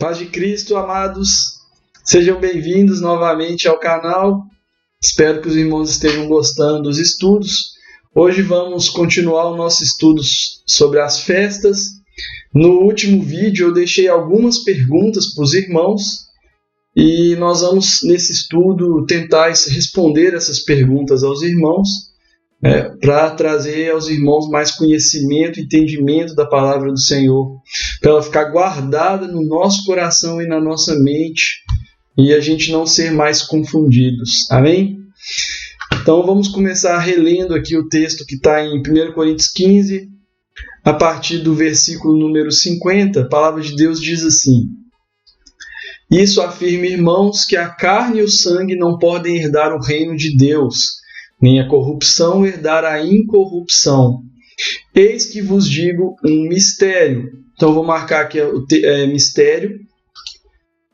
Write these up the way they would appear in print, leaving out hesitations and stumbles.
Paz de Cristo, amados, sejam bem-vindos novamente ao canal. Espero que os irmãos estejam gostando dos estudos. Hoje vamos continuar o nosso estudo sobre as festas. No último vídeo eu deixei algumas perguntas para os irmãos e nós vamos, nesse estudo, tentar responder essas perguntas aos irmãos, para trazer aos irmãos mais conhecimento, entendimento da palavra do Senhor, para ela ficar guardada no nosso coração e na nossa mente, e a gente não ser mais confundidos. Amém? Então vamos começar relendo aqui o texto que está em 1 Coríntios 15, a partir do versículo número 50, a palavra de Deus diz assim: Isso afirma, irmãos, que a carne e o sangue não podem herdar o reino de Deus, nem a corrupção herdar a incorrupção. Eis que vos digo um mistério. Então vou marcar aqui mistério.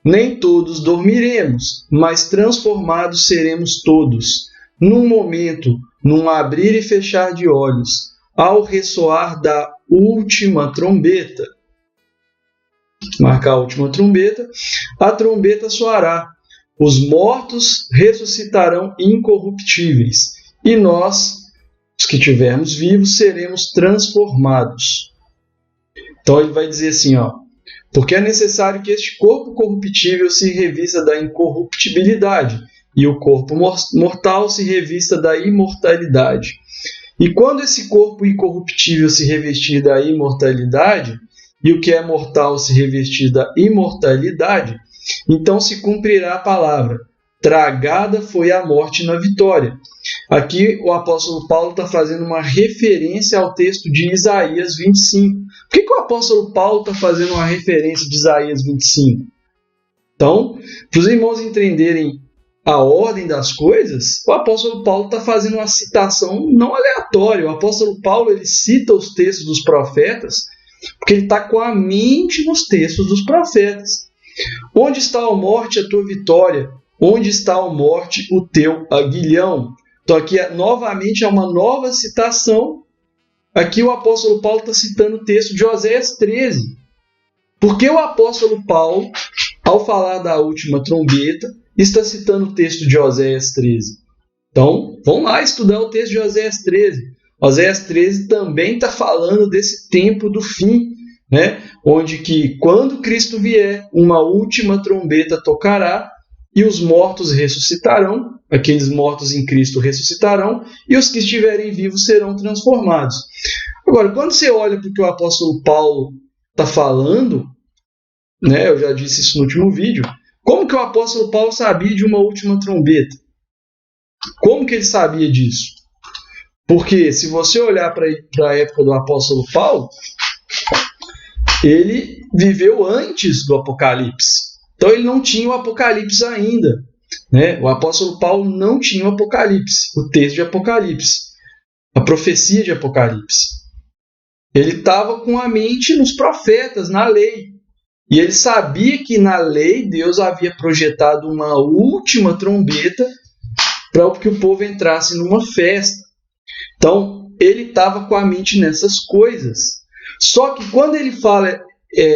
Nem todos dormiremos, mas transformados seremos todos, num momento, num abrir e fechar de olhos, ao ressoar da última trombeta. Marcar a última trombeta. A trombeta soará. Os mortos ressuscitarão incorruptíveis, e nós, os que estivermos vivos, seremos transformados. Então ele vai dizer assim, porque é necessário que este corpo corruptível se revista da incorruptibilidade, e o corpo mortal se revista da imortalidade. E quando esse corpo incorruptível se revestir da imortalidade, e o que é mortal se revestir da imortalidade, então se cumprirá a palavra: tragada foi a morte na vitória. Aqui o apóstolo Paulo está fazendo uma referência ao texto de Isaías 25. Por que o apóstolo Paulo está fazendo uma referência de Isaías 25? Então, para os irmãos entenderem a ordem das coisas, o apóstolo Paulo está fazendo uma citação não aleatória. O apóstolo Paulo ele cita os textos dos profetas porque ele está com a mente nos textos dos profetas. Onde está a morte, a tua vitória? Onde está a morte, o teu aguilhão? Então aqui novamente é uma nova citação. Aqui o apóstolo Paulo está citando o texto de Oséias 13. Porque o apóstolo Paulo, ao falar da última trombeta, está citando o texto de Oséias 13. Então, vamos lá estudar o texto de Oséias 13. Oséias 13 também está falando desse tempo do fim, onde que quando Cristo vier, uma última trombeta tocará e os mortos ressuscitarão, aqueles mortos em Cristo ressuscitarão, e os que estiverem vivos serão transformados. Agora, quando você olha para o que o apóstolo Paulo está falando, eu já disse isso no último vídeo, como que o apóstolo Paulo sabia de uma última trombeta? Como que ele sabia disso? Porque se você olhar para a época do apóstolo Paulo, ele viveu antes do Apocalipse. Então ele não tinha o Apocalipse ainda. O apóstolo Paulo não tinha o Apocalipse, o texto de Apocalipse, a profecia de Apocalipse. Ele estava com a mente nos profetas, na lei. E ele sabia que na lei Deus havia projetado uma última trombeta para que o povo entrasse numa festa. Então ele estava com a mente nessas coisas. Só que quando ele fala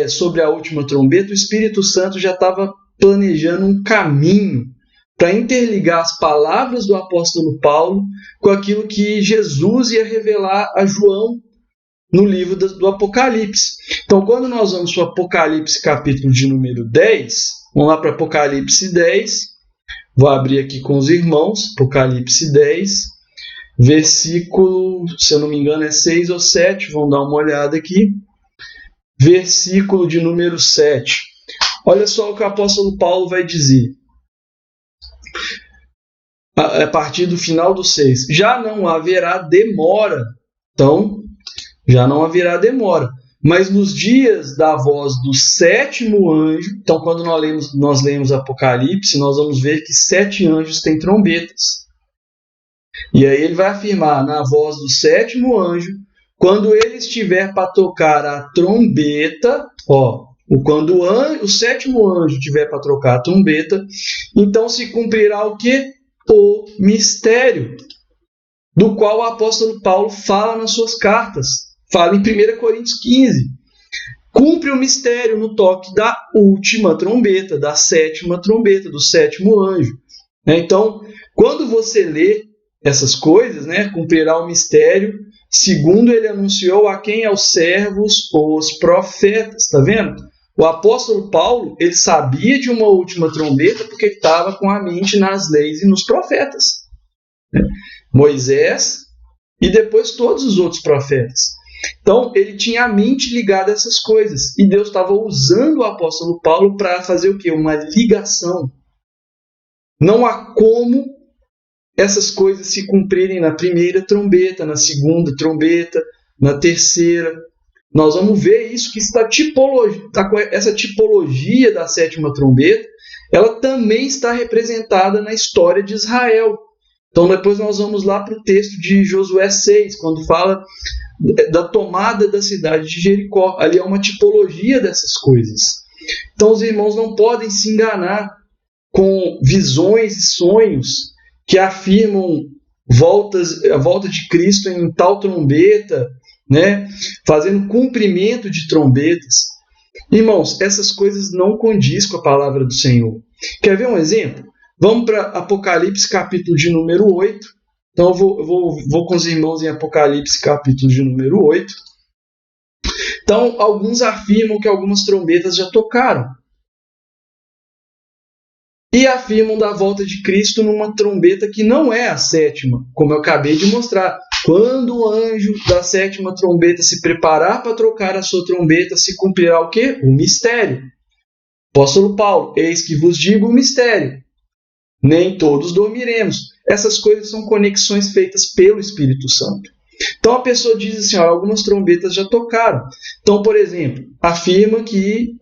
sobre a última trombeta, o Espírito Santo já estava planejando um caminho para interligar as palavras do apóstolo Paulo com aquilo que Jesus ia revelar a João no livro do Apocalipse. Então, quando nós vamos para o Apocalipse capítulo de número 10, vamos lá para Apocalipse 10, vou abrir aqui com os irmãos, Apocalipse 10, versículo, se eu não me engano, é 6 ou 7, vamos dar uma olhada aqui. Versículo de número 7. Olha só o que o apóstolo Paulo vai dizer. A partir do final do 6. Já não haverá demora. Então, já não haverá demora. Mas nos dias da voz do sétimo anjo, então quando nós lemos Apocalipse, nós vamos ver que 7 anjos têm trombetas. E aí ele vai afirmar, na voz do sétimo anjo, quando ele estiver para tocar a trombeta, quando o sétimo anjo estiver para tocar a trombeta, então se cumprirá o quê? O mistério, do qual o apóstolo Paulo fala nas suas cartas. Fala em 1 Coríntios 15. cumpre o mistério no toque da última trombeta, da sétima trombeta, do sétimo anjo. Então, quando você lê essas coisas, cumprirá o mistério, segundo ele anunciou a quem? Aos servos ou os profetas. Está vendo? O apóstolo Paulo, ele sabia de uma última trombeta porque ele estava com a mente nas leis e nos profetas. Moisés e depois todos os outros profetas. Então, ele tinha a mente ligada a essas coisas. E Deus estava usando o apóstolo Paulo para fazer o quê? Uma ligação. Não há como essas coisas se cumprirem na primeira trombeta, na segunda trombeta, na terceira. Nós vamos ver isso, que essa tipologia da sétima trombeta, ela também está representada na história de Israel. Então, depois nós vamos lá para o texto de Josué 6, quando fala da tomada da cidade de Jericó. Ali é uma tipologia dessas coisas. Então, os irmãos não podem se enganar com visões e sonhos que afirmam a volta de Cristo em tal trombeta, fazendo cumprimento de trombetas. Irmãos, essas coisas não condizem com a palavra do Senhor. Quer ver um exemplo? Vamos para Apocalipse, capítulo de número 8. Então, eu vou com os irmãos em Apocalipse, capítulo de número 8. Então, alguns afirmam que algumas trombetas já tocaram. E afirmam da volta de Cristo numa trombeta que não é a sétima, como eu acabei de mostrar. Quando o anjo da sétima trombeta se preparar para trocar a sua trombeta, se cumprirá o quê? O mistério. Apóstolo Paulo, eis que vos digo o mistério. Nem todos dormiremos. Essas coisas são conexões feitas pelo Espírito Santo. Então a pessoa diz assim, algumas trombetas já tocaram. Então, por exemplo, afirma que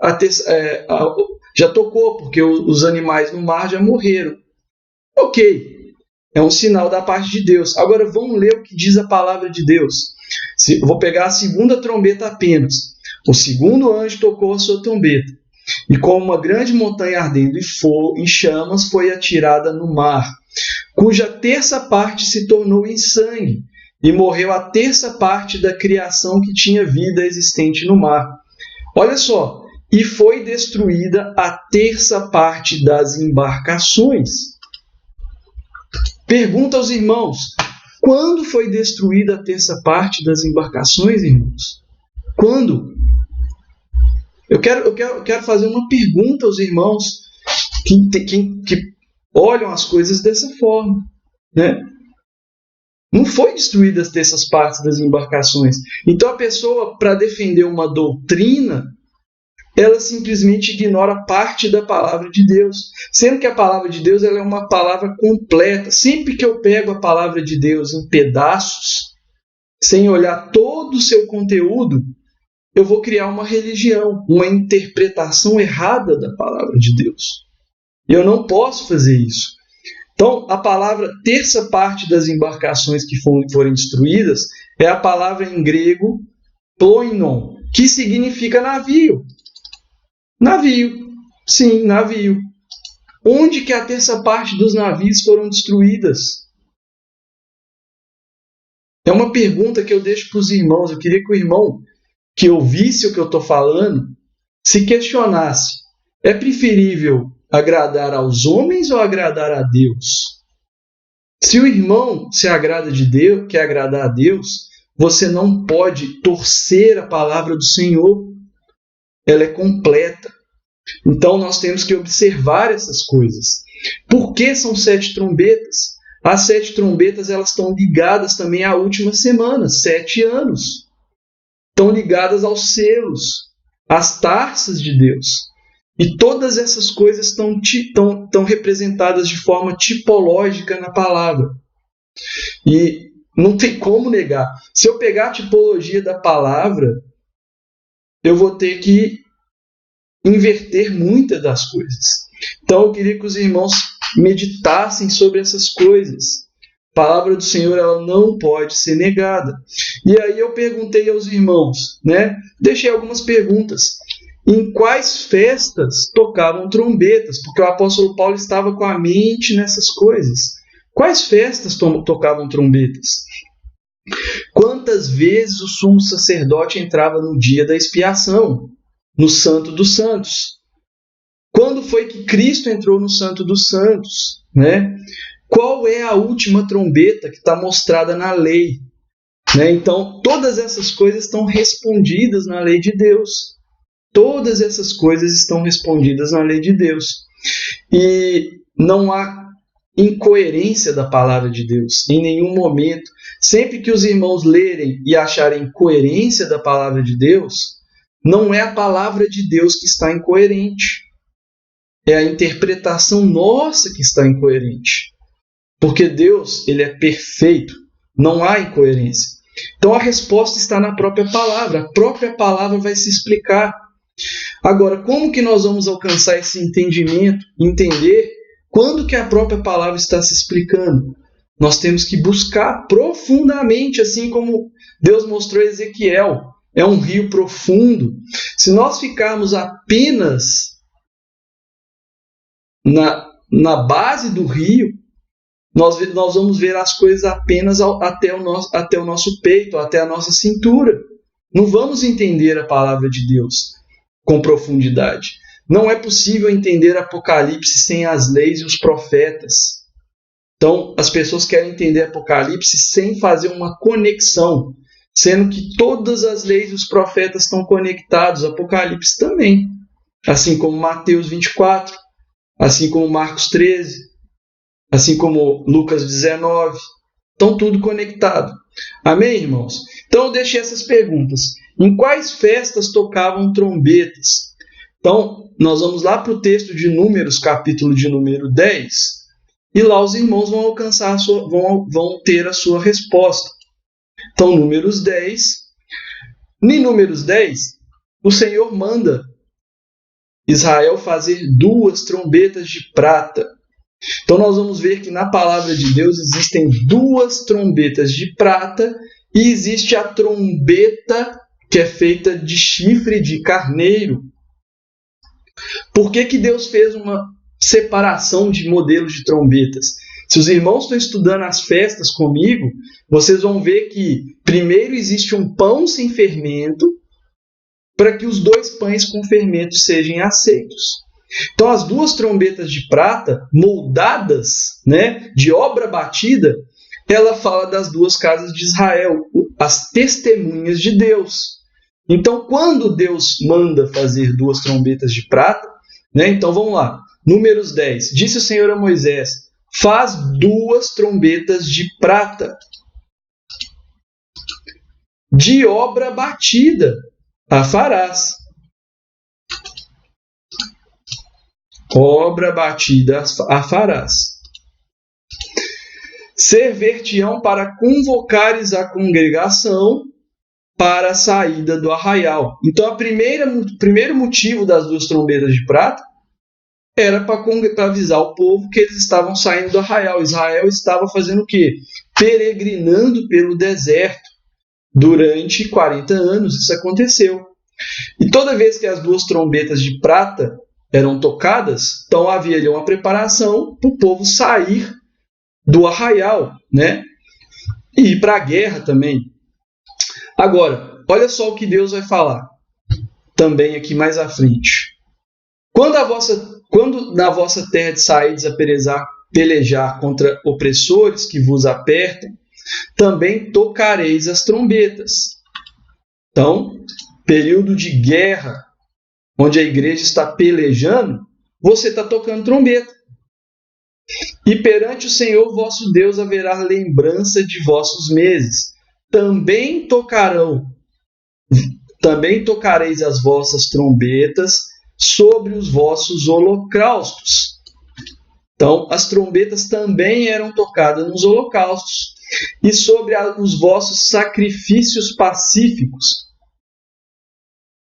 já tocou, porque os animais no mar já morreram. Ok, é um sinal da parte de Deus. Agora vamos ler o que diz a palavra de Deus. Vou pegar a segunda trombeta apenas. O segundo anjo tocou a sua trombeta. E como uma grande montanha ardendo em chamas foi atirada no mar, cuja terça parte se tornou em sangue, e morreu a terça parte da criação que tinha vida existente no mar. Olha só, e foi destruída a terça parte das embarcações. Pergunta aos irmãos, quando foi destruída a terça parte das embarcações, irmãos? Quando? Eu quero fazer uma pergunta aos irmãos que olham as coisas dessa forma. Não foi destruída as terças partes das embarcações. Então a pessoa, para defender uma doutrina, ela simplesmente ignora parte da palavra de Deus. Sendo que a palavra de Deus ela é uma palavra completa. Sempre que eu pego a palavra de Deus em pedaços, sem olhar todo o seu conteúdo, eu vou criar uma religião, uma interpretação errada da palavra de Deus. E eu não posso fazer isso. Então, a palavra terça parte das embarcações que forem destruídas é a palavra em grego ploinon, que significa navio. Navio. Sim, navio. Onde que a terça parte dos navios foram destruídas? É uma pergunta que eu deixo para os irmãos. Eu queria que o irmão que ouvisse o que eu estou falando se questionasse. É preferível agradar aos homens ou agradar a Deus? Se o irmão se agrada de Deus, quer agradar a Deus, você não pode torcer a palavra do Senhor. Ela é completa. Então nós temos que observar essas coisas. Por que são 7 trombetas? As 7 trombetas elas estão ligadas também à última semana, 7 anos. Estão ligadas aos selos, às taças de Deus. E todas essas coisas estão representadas de forma tipológica na palavra. E não tem como negar. Se eu pegar a tipologia da palavra, eu vou ter que inverter muitas das coisas. Então eu queria que os irmãos meditassem sobre essas coisas. A palavra do Senhor ela não pode ser negada. E aí eu perguntei aos irmãos, deixei algumas perguntas. Em quais festas tocavam trombetas? Porque o apóstolo Paulo estava com a mente nessas coisas. Quais festas tocavam trombetas? Quantas vezes o sumo sacerdote entrava no dia da expiação? no Santo dos Santos. Quando foi que Cristo entrou no Santo dos Santos? Né? Qual é a última trombeta que está mostrada na lei? Né? Então, todas essas coisas estão respondidas na lei de Deus. Todas essas coisas estão respondidas na lei de Deus. E não há incoerência da palavra de Deus em nenhum momento. Sempre que os irmãos lerem e acharem coerência da palavra de Deus, não é a palavra de Deus que está incoerente. É a interpretação nossa que está incoerente. Porque Deus, ele é perfeito. Não há incoerência. Então a resposta está na própria palavra. A própria palavra vai se explicar. Agora, como que nós vamos alcançar esse entendimento, entender quando que a própria palavra está se explicando? Nós temos que buscar profundamente, assim como Deus mostrou a Ezequiel. É um rio profundo. Se nós ficarmos apenas na base do rio, nós vamos ver as coisas apenas até o nosso peito, até a nossa cintura. Não vamos entender a palavra de Deus com profundidade. Não é possível entender Apocalipse sem as leis e os profetas. Então, as pessoas querem entender Apocalipse sem fazer uma conexão, sendo que todas as leis e os profetas estão conectados, Apocalipse também, assim como Mateus 24, assim como Marcos 13, assim como Lucas 19, estão tudo conectado. Amém, irmãos? Então eu deixei essas perguntas. Em quais festas tocavam trombetas? Então, nós vamos lá para o texto de Números, capítulo de número 10, e lá os irmãos vão alcançar vão ter a sua resposta. Então, Números 10. Em Números 10, o Senhor manda Israel fazer 2 trombetas de prata. Então nós vamos ver que na palavra de Deus existem 2 trombetas de prata e existe a trombeta que é feita de chifre de carneiro. Por que Deus fez uma separação de modelos de trombetas? Se os irmãos estão estudando as festas comigo, vocês vão ver que primeiro existe um pão sem fermento para que os 2 pães com fermento sejam aceitos. Então, as 2 trombetas de prata, moldadas, né, de obra batida, ela fala das 2 casas de Israel, as testemunhas de Deus. Então, quando Deus manda fazer 2 trombetas de prata, né, então vamos lá, Números 10, disse o Senhor a Moisés, faz 2 trombetas de prata, de obra batida a farás. Obra batida a farás. Ser-ver-te-ão para convocares a congregação para a saída do arraial. Então, o primeiro motivo das 2 trombetas de prata era para avisar o povo que eles estavam saindo do arraial. Israel estava fazendo o quê? Peregrinando pelo deserto. Durante 40 anos isso aconteceu. E toda vez que as 2 trombetas de prata eram tocadas, então havia ali uma preparação para o povo sair do arraial, né? E ir para a guerra também. Agora, olha só o que Deus vai falar também aqui mais à frente. Quando na vossa terra de saídes a pelejar contra opressores que vos apertam, também tocareis as trombetas. Então, período de guerra, onde a igreja está pelejando, você está tocando trombeta. E perante o Senhor vosso Deus haverá lembrança de vossos meses. Também tocareis as vossas trombetas sobre os vossos holocaustos. Então, as trombetas também eram tocadas nos holocaustos e sobre os vossos sacrifícios pacíficos,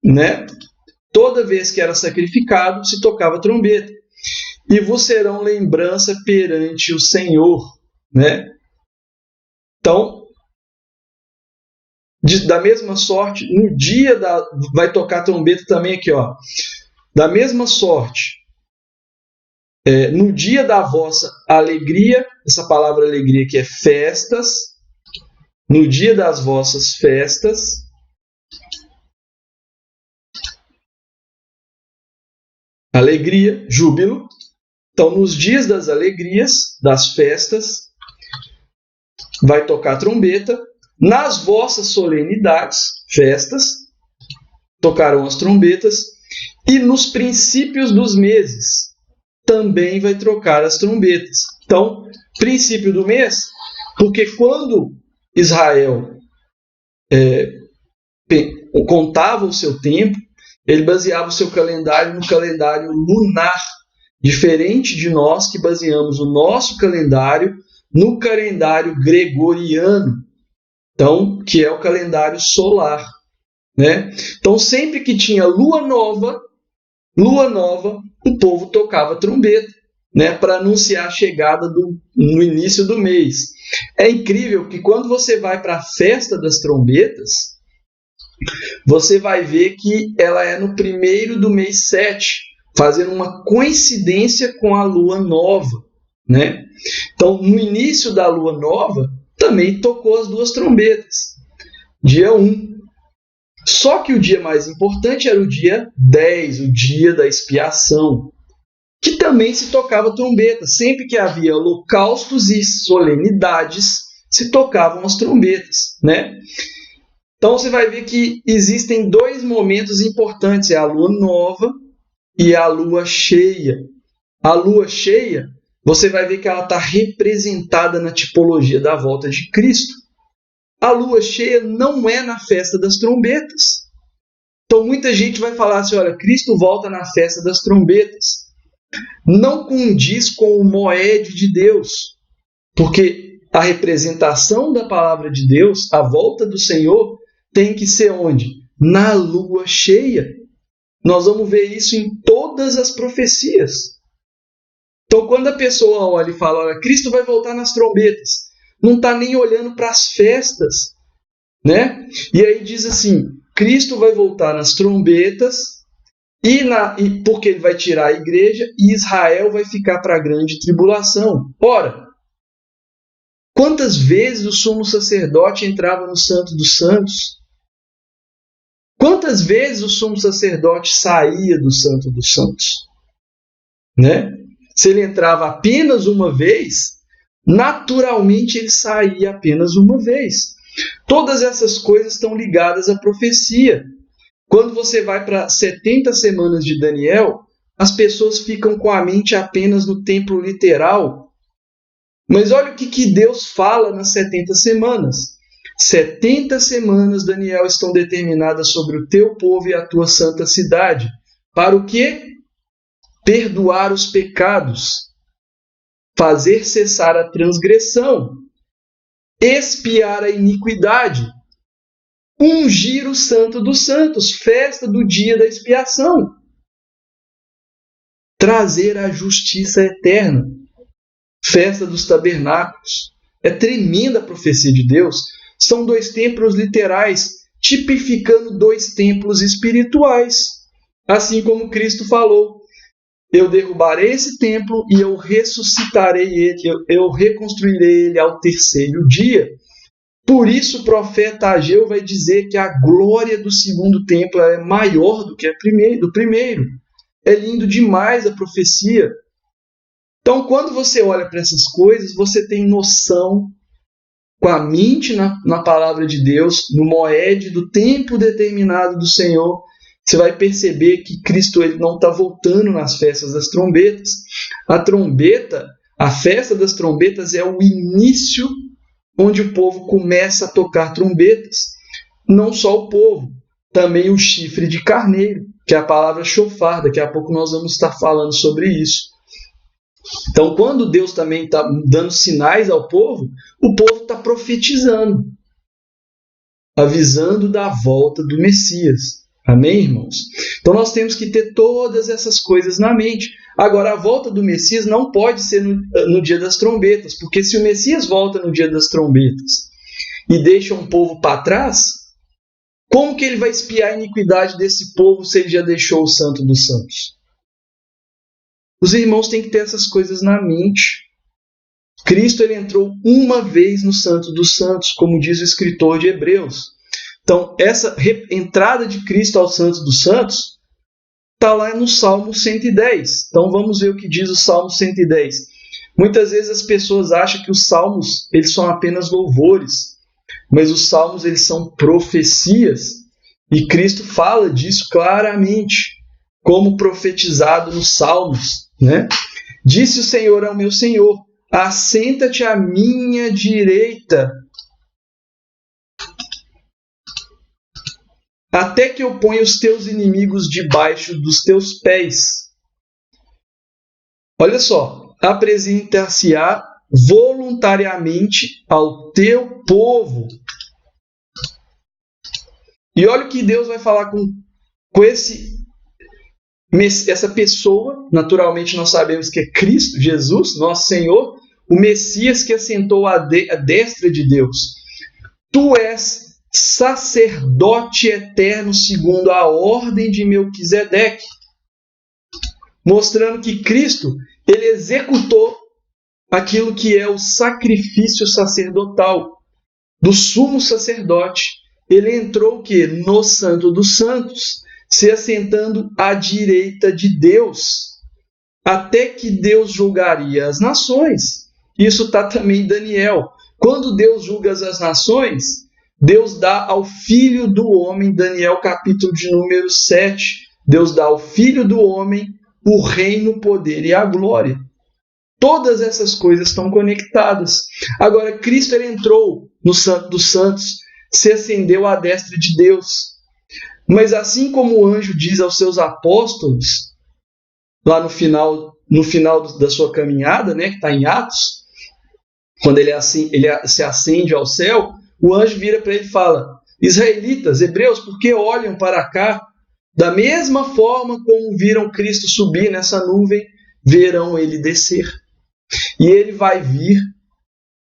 né? Toda vez que era sacrificado, se tocava trombeta. E vos serão lembrança perante o Senhor, né? Então, da mesma sorte, no dia vai tocar trombeta também aqui, ó. Da mesma sorte, no dia da vossa alegria, essa palavra alegria aqui é festas, no dia das vossas festas, alegria, júbilo. Então, nos dias das alegrias, das festas, vai tocar trombeta. Nas vossas solenidades, festas, tocarão as trombetas. E nos princípios dos meses, também vai tocar as trombetas. Então, princípio do mês, porque quando Israel contava o seu tempo, ele baseava o seu calendário no calendário lunar, diferente de nós que baseamos o nosso calendário no calendário gregoriano, então, que é o calendário solar, né? Então, sempre que tinha lua nova, o povo tocava trombeta, né, para anunciar a chegada no início do mês. É incrível que quando você vai para a festa das trombetas, você vai ver que ela é no primeiro do mês 7, fazendo uma coincidência com a lua nova, né? Então, no início da lua nova, também tocou as duas trombetas, dia 1. Só que o dia mais importante era o dia 10, o dia da expiação, que também se tocava trombeta. Sempre que havia holocaustos e solenidades, se tocavam as trombetas, né? Então você vai ver que existem dois momentos importantes, é a lua nova e a lua cheia. A lua cheia, você vai ver que ela está representada na tipologia da volta de Cristo. A lua cheia não é na festa das trombetas. Então muita gente vai falar assim, olha, Cristo volta na festa das trombetas. Não condiz com o moed de Deus, porque a representação da palavra de Deus, a volta do Senhor, tem que ser onde? Na lua cheia. Nós vamos ver isso em todas as profecias. Então, quando a pessoa olha e fala, olha, Cristo vai voltar nas trombetas, não está nem olhando para as festas, né? E aí diz assim, Cristo vai voltar nas trombetas, porque ele vai tirar a igreja, e Israel vai ficar para a grande tribulação. Ora, quantas vezes o sumo sacerdote entrava no Santo dos Santos? Quantas vezes o sumo sacerdote saía do Santo dos Santos? Né? Se ele entrava apenas uma vez, naturalmente ele saía apenas uma vez. Todas essas coisas estão ligadas à profecia. Quando você vai para 70 semanas de Daniel, as pessoas ficam com a mente apenas no templo literal. Mas olha o que Deus fala nas 70 semanas. 70 semanas, Daniel, estão determinadas sobre o teu povo e a tua santa cidade. Para o quê? Perdoar os pecados, fazer cessar a transgressão, expiar a iniquidade, ungir o santo dos santos, festa do dia da expiação, trazer a justiça eterna, festa dos tabernáculos. É tremenda a profecia de Deus. São dois templos literais, tipificando dois templos espirituais. Assim como Cristo falou, eu derrubarei esse templo e eu ressuscitarei ele, eu reconstruirei ele ao terceiro dia. Por isso o profeta Ageu vai dizer que a glória do segundo templo é maior do que a do primeiro. É lindo demais a profecia. Então, quando você olha para essas coisas, você tem noção, com a mente na palavra de Deus, no moed do tempo determinado do Senhor, você vai perceber que Cristo ele não está voltando nas festas das trombetas. A trombeta, a festa das trombetas é o início onde o povo começa a tocar trombetas. Não só o povo, também o chifre de carneiro, que é a palavra shofar. Daqui a pouco nós vamos estar falando sobre isso. Então, quando Deus também está dando sinais ao povo, o povo está profetizando, avisando da volta do Messias. Amém, irmãos? Então, nós temos que ter todas essas coisas na mente. Agora, a volta do Messias não pode ser no dia das trombetas, porque se o Messias volta no dia das trombetas e deixa um povo para trás, como que ele vai expiar a iniquidade desse povo se ele já deixou o Santo dos Santos? Os irmãos têm que ter essas coisas na mente. Cristo ele entrou uma vez no Santo dos Santos, como diz o escritor de Hebreus. Então, essa entrada de Cristo ao Santo dos Santos está lá no Salmo 110. Então vamos ver o que diz o Salmo 110. Muitas vezes as pessoas acham que os salmos eles são apenas louvores, mas os salmos eles são profecias, e Cristo fala disso claramente, como profetizado nos salmos, né? Disse o Senhor ao meu Senhor: assenta-te à minha direita, até que eu ponha os teus inimigos debaixo dos teus pés. Olha só, apresentar-se-á voluntariamente ao teu povo. E olha o que Deus vai falar com essa pessoa. Naturalmente nós sabemos que é Cristo, Jesus, nosso Senhor, o Messias que assentou à destra de Deus. Tu és sacerdote eterno segundo a ordem de Melquisedeque, mostrando que Cristo ele executou aquilo que é o sacrifício sacerdotal do sumo sacerdote. Ele entrou o quê? No Santo dos Santos, se assentando à direita de Deus, até que Deus julgaria as nações. Isso está também em Daniel. Quando Deus julga as nações, Deus dá ao Filho do Homem, Daniel capítulo de número 7, Deus dá ao Filho do Homem o reino, o poder e a glória. Todas essas coisas estão conectadas. Agora, Cristo ele entrou no Santo dos Santos, se ascendeu à destra de Deus. Mas assim como o anjo diz aos seus apóstolos, lá no final da sua caminhada, né, que está em Atos, quando ele se ascende ao céu, o anjo vira para ele e fala: israelitas, hebreus, por que olham para cá? Da mesma forma como viram Cristo subir nessa nuvem, verão ele descer. E ele vai vir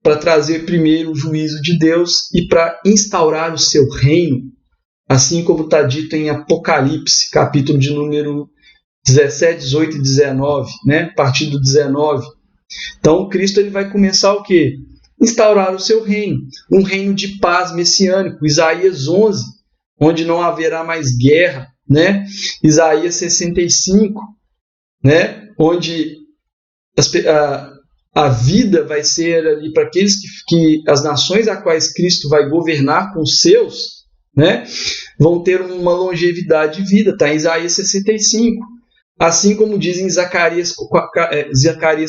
para trazer primeiro o juízo de Deus e para instaurar o seu reino, assim como está dito em Apocalipse, capítulo de número 17, 18 e 19, né? A partir do 19. Então, Cristo ele vai começar o quê? Instaurar o seu reino, um reino de paz messiânico. Isaías 11, onde não haverá mais guerra, né? Isaías 65, né? Onde a vida vai ser ali para aqueles que as nações a quais Cristo vai governar com os seus, né? Vão ter uma longevidade de vida, está em Isaías 65. Assim como diz em Zacarias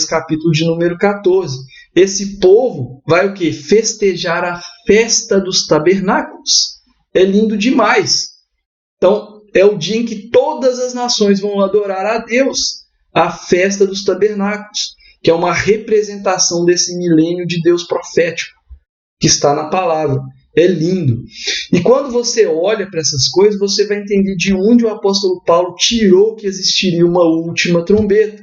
capítulo de número 14. Esse povo vai o quê? Festejar a festa dos tabernáculos. É lindo demais. Então, é o dia em que todas as nações vão adorar a Deus. A festa dos tabernáculos, que é uma representação desse milênio de Deus profético que está na palavra. É lindo. E quando você olha para essas coisas, você vai entender de onde o apóstolo Paulo tirou que existiria uma última trombeta.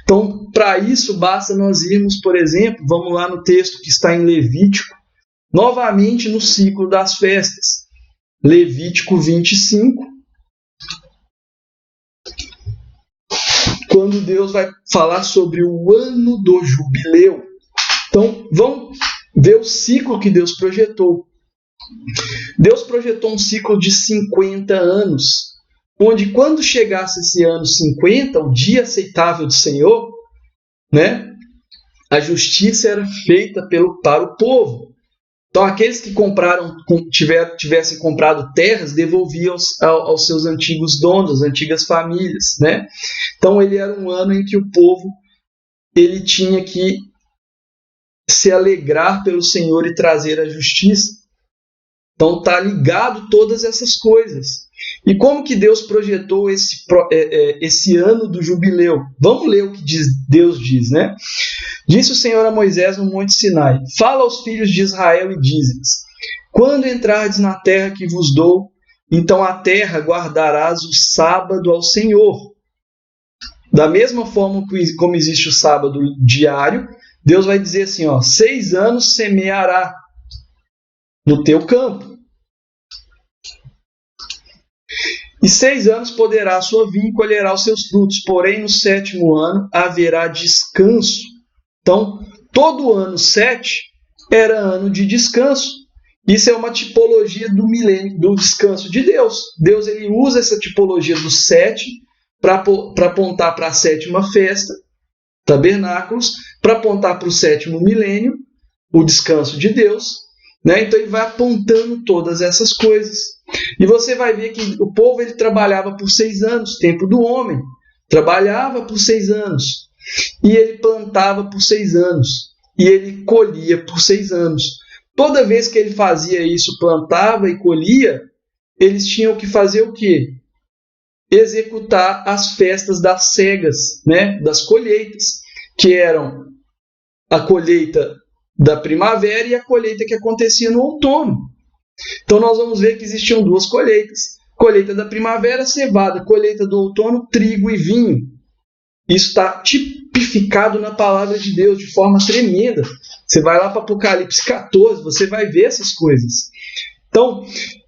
Então, para isso, basta nós irmos, por exemplo, vamos lá no texto que está em Levítico, novamente no ciclo das festas. Levítico 25. Quando Deus vai falar sobre o ano do jubileu. Então, vamos ver o ciclo que Deus projetou. Deus projetou um ciclo de 50 anos, onde quando chegasse esse ano 50, o dia aceitável do Senhor, né, a justiça era feita para o povo. Então, aqueles que tivessem comprado terras, devolviam aos seus antigos donos, às antigas famílias, né? Então, ele era um ano em que o povo ele tinha que se alegrar pelo Senhor e trazer a justiça. Então, está ligado todas essas coisas. E como que Deus projetou esse ano do jubileu? Vamos ler o que Deus diz, né? Disse o Senhor a Moisés no Monte Sinai: fala aos filhos de Israel e dize-lhes: quando entrardes na terra que vos dou, então a terra guardarás o sábado ao Senhor. Da mesma forma como existe o sábado diário, Deus vai dizer assim, 6 anos semeará no teu campo. E 6 anos poderá a sua vinha e colherá os seus frutos, porém no 7º ano haverá descanso. Então, todo ano 7 era ano de descanso. Isso é uma tipologia do milênio, do descanso de Deus. Deus ele usa essa tipologia do 7 para apontar para a sétima festa, tabernáculos, para apontar para o sétimo milênio, o descanso de Deus, né? Então ele vai apontando todas essas coisas. E você vai ver que o povo ele trabalhava por 6 anos, tempo do homem, trabalhava por 6 anos, e ele plantava por 6 anos, e ele colhia por 6 anos. Toda vez que ele fazia isso, plantava e colhia, eles tinham que fazer o quê? Executar as festas das cegas, né? Das colheitas, que eram a colheita da primavera e a colheita que acontecia no outono. Então nós vamos ver que existiam 2 colheitas. Colheita da primavera, cevada. Colheita do outono, trigo e vinho. Isso está tipificado na palavra de Deus de forma tremenda. Você vai lá para Apocalipse 14, você vai ver essas coisas. Então,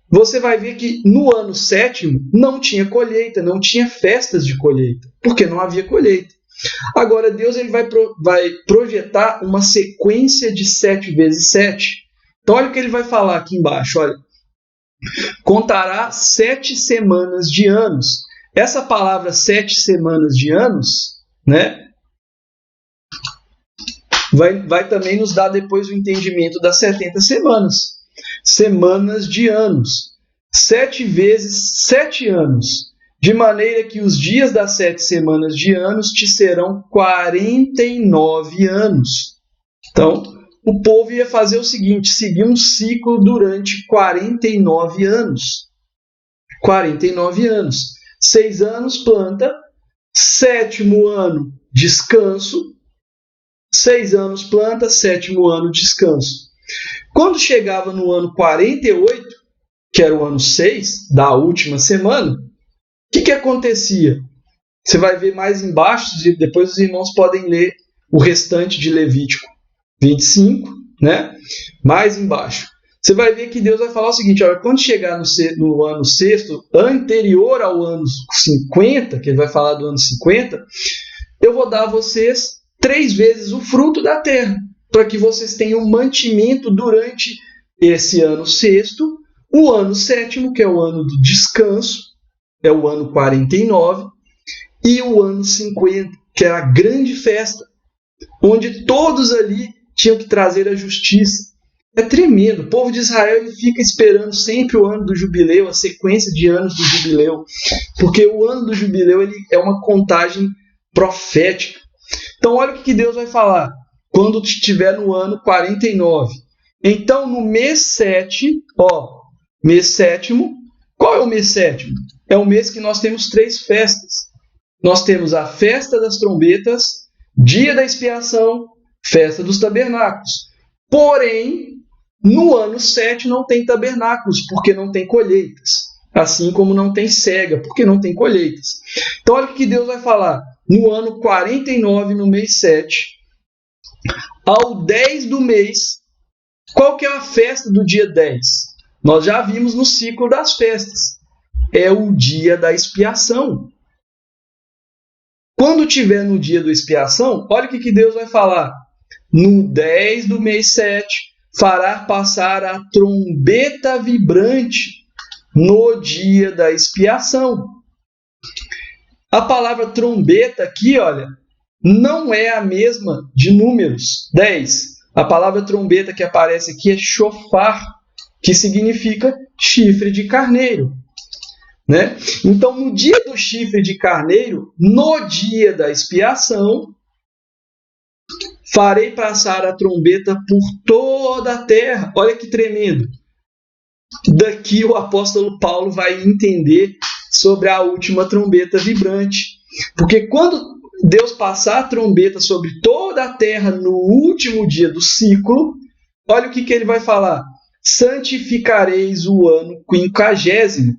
você vai ver que no ano 7º não tinha colheita, não tinha festas de colheita, porque não havia colheita. Agora, Deus ele vai projetar uma sequência de 7 vezes 7. Então, olha o que ele vai falar aqui embaixo. Olha, contará 7 semanas de anos. Essa palavra 7 semanas de anos, né, vai também nos dar depois o entendimento das 70 semanas. Semanas de anos. 7 vezes 7 anos. De maneira que os dias das 7 semanas de anos te serão 49 anos. Então, o povo ia fazer o seguinte, seguir um ciclo durante 49 anos. 49 anos. 6 anos planta, 7º ano descanso, 6 anos planta, 7º ano descanso. Quando chegava no ano 48, que era o ano 6 da última semana, o que acontecia? Você vai ver mais embaixo, depois os irmãos podem ler o restante de Levítico 25, né? Mais embaixo. Você vai ver que Deus vai falar o seguinte, olha, quando chegar no ano 6º, anterior ao ano 50, que ele vai falar do ano 50, eu vou dar a vocês 3 vezes o fruto da terra, para que vocês tenham mantimento durante esse ano 6º, o ano 7º, que é o ano do descanso, é o ano 49, e o ano 50, que era a grande festa, onde todos ali tinham que trazer a justiça. É tremendo. O povo de Israel ele fica esperando sempre o ano do jubileu, a sequência de anos do jubileu, porque o ano do jubileu ele é uma contagem profética. Então olha o que Deus vai falar quando estiver no ano 49. Então no mês 7, mês 7º, qual é o mês 7º? É o mês que nós temos 3 festas. Nós temos a festa das trombetas, dia da expiação, festa dos tabernáculos. Porém, no ano 7 não tem tabernáculos, porque não tem colheitas. Assim como não tem cega, porque não tem colheitas. Então olha o que Deus vai falar. No ano 49, no mês 7, ao 10 do mês, qual que é a festa do dia 10? Nós já vimos no ciclo das festas. É o dia da expiação. Quando tiver no dia da expiação, olha o que Deus vai falar. No 10 do mês 7, fará passar a trombeta vibrante no dia da expiação. A palavra trombeta aqui, olha, não é a mesma de Números 10. A palavra trombeta que aparece aqui é shofar, que significa chifre de carneiro. Né? Então, no dia do chifre de carneiro, no dia da expiação, farei passar a trombeta por toda a terra. Olha que tremendo. Daqui o apóstolo Paulo vai entender sobre a última trombeta vibrante. Porque quando Deus passar a trombeta sobre toda a terra no último dia do ciclo, olha o que ele vai falar. Santificareis o ano 50º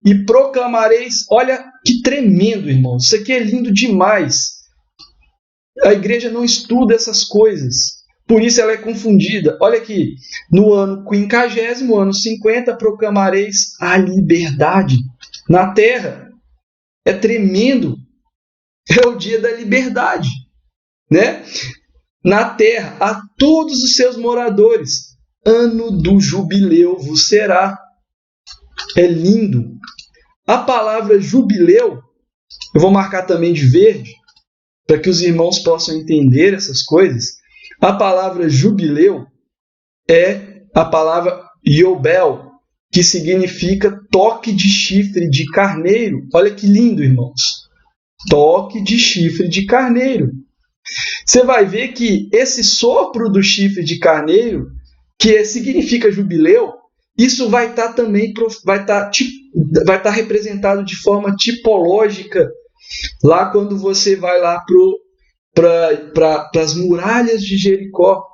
e proclamareis... Olha que tremendo, irmão. Isso aqui é lindo demais. A igreja não estuda essas coisas. Por isso ela é confundida. Olha aqui. No ano 50º, ano 50, proclamareis a liberdade na terra. É tremendo. É o dia da liberdade. Né? Na terra, a todos os seus moradores. Ano do jubileu vos será. É lindo. A palavra jubileu Eu vou marcar também de verde, para que os irmãos possam entender essas coisas. A palavra jubileu é a palavra Yobel, que significa toque de chifre de carneiro. Olha que lindo, irmãos. Toque de chifre de carneiro. Você vai ver que esse sopro do chifre de carneiro, que significa jubileu, isso vai estar também vai estar representado de forma tipológica lá quando você vai lá para as muralhas de Jericó.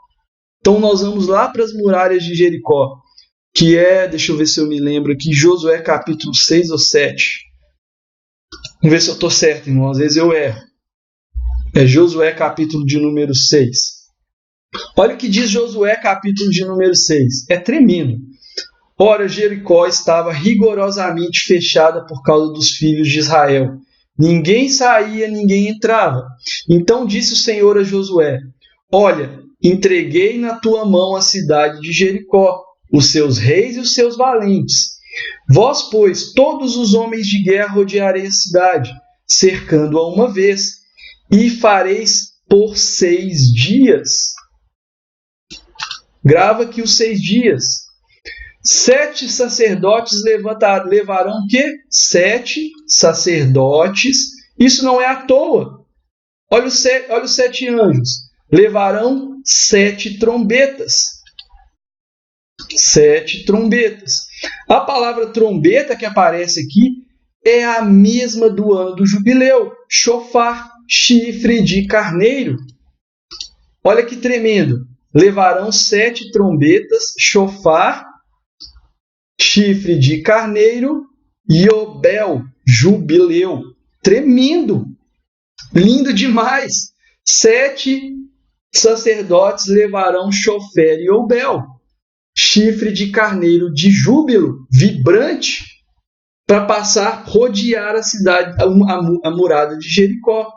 Então nós vamos lá para as muralhas de Jericó, que deixa eu ver se eu me lembro aqui, Josué capítulo 6 ou 7. Vamos ver se eu estou certo, irmão, às vezes eu erro. É Josué capítulo de número 6. Olha o que diz Josué capítulo de número 6. É tremendo. Ora, Jericó estava rigorosamente fechada por causa dos filhos de Israel. Ninguém saía, ninguém entrava. Então disse o Senhor a Josué: olha, entreguei na tua mão a cidade de Jericó, os seus reis e os seus valentes. Vós, pois, todos os homens de guerra rodearei a cidade, cercando-a uma vez, e fareis por 6 dias. Grava aqui os 6 dias. 7 sacerdotes levarão o quê? 7 sacerdotes. Isso não é à toa. Olha os 7 anjos. Levarão 7 trombetas. 7 trombetas. A palavra trombeta que aparece aqui é a mesma do ano do jubileu. Shofar, chifre de carneiro. Olha que tremendo. Levarão 7 trombetas, shofar, chifre de carneiro, Yobel, jubileu. Tremendo. Lindo demais. 7 sacerdotes levarão shofar e Yobel, chifre de carneiro de júbilo, vibrante, para rodear a cidade, a murada de Jericó.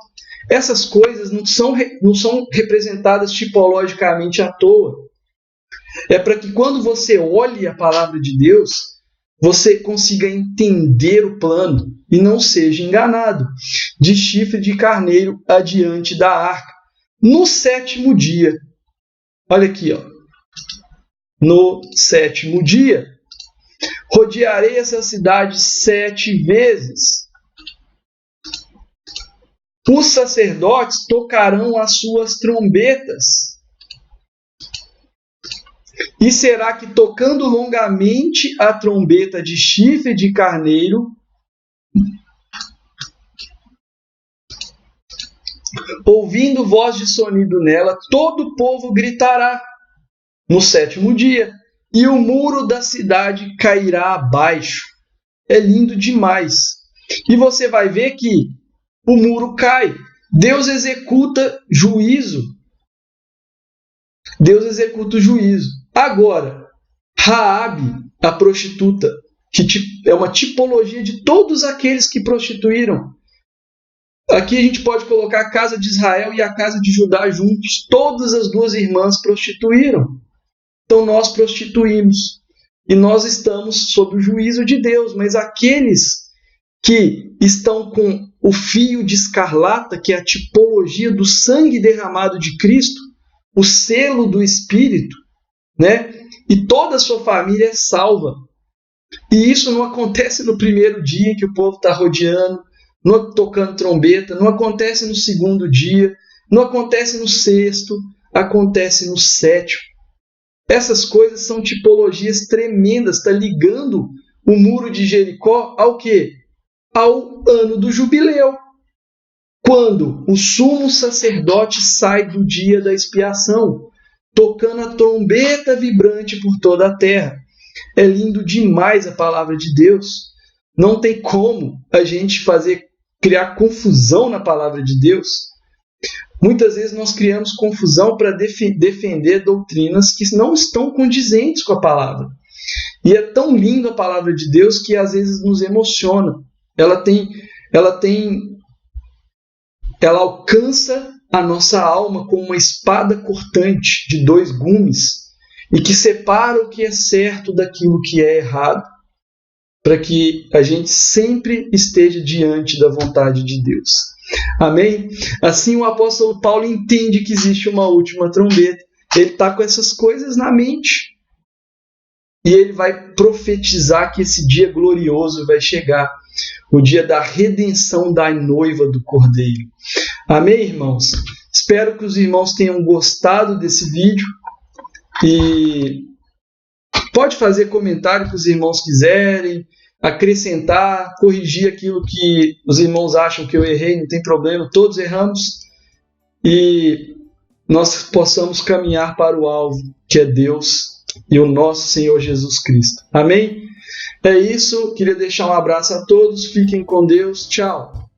Essas coisas não são representadas tipologicamente à toa. É para que quando você olhe a palavra de Deus, você consiga entender o plano e não seja enganado. De chifre de carneiro adiante da arca. No 7º dia, olha aqui, ó. No 7º dia, rodearei essa cidade 7 vezes. Os sacerdotes tocarão as suas trombetas. E será que, tocando longamente a trombeta de chifre de carneiro, ouvindo voz de sonido nela, todo o povo gritará no 7º dia, e o muro da cidade cairá abaixo. É lindo demais. E você vai ver que o muro cai. Deus executa juízo. Deus executa o juízo. Agora, Raabe, a prostituta, que é uma tipologia de todos aqueles que prostituíram. Aqui a gente pode colocar a casa de Israel e a casa de Judá juntos. Todas as duas irmãs prostituíram. Então nós prostituímos. E nós estamos sob o juízo de Deus. Mas aqueles que estão com o fio de escarlata, que é a tipologia do sangue derramado de Cristo, o selo do Espírito, né? E toda a sua família é salva. E isso não acontece no primeiro dia que o povo está rodeando, não tocando trombeta, não acontece no 2º dia, não acontece no 6º, acontece no 7º. Essas coisas são tipologias tremendas, está ligando o muro de Jericó ao quê? Ao ano do jubileu, quando o sumo sacerdote sai do dia da expiação, tocando a trombeta vibrante por toda a terra. É lindo demais a palavra de Deus. Não tem como a gente criar confusão na palavra de Deus. Muitas vezes nós criamos confusão para defender doutrinas que não estão condizentes com a palavra. E é tão lindo a palavra de Deus que às vezes nos emociona. Ela alcança a nossa alma como uma espada cortante de 2 gumes e que separa o que é certo daquilo que é errado. para que a gente sempre esteja diante da vontade de Deus. Amém? Assim o apóstolo Paulo entende que existe uma última trombeta. Ele está com essas coisas na mente. E ele vai profetizar que esse dia glorioso vai chegar. O dia da redenção da noiva do Cordeiro. Amém, irmãos? Espero que os irmãos tenham gostado desse vídeo. E pode fazer comentário que os irmãos quiserem, acrescentar, corrigir aquilo que os irmãos acham que eu errei, não tem problema, todos erramos. E nós possamos caminhar para o alvo, que é Deus e o nosso Senhor Jesus Cristo. Amém? É isso, queria deixar um abraço a todos, fiquem com Deus, tchau!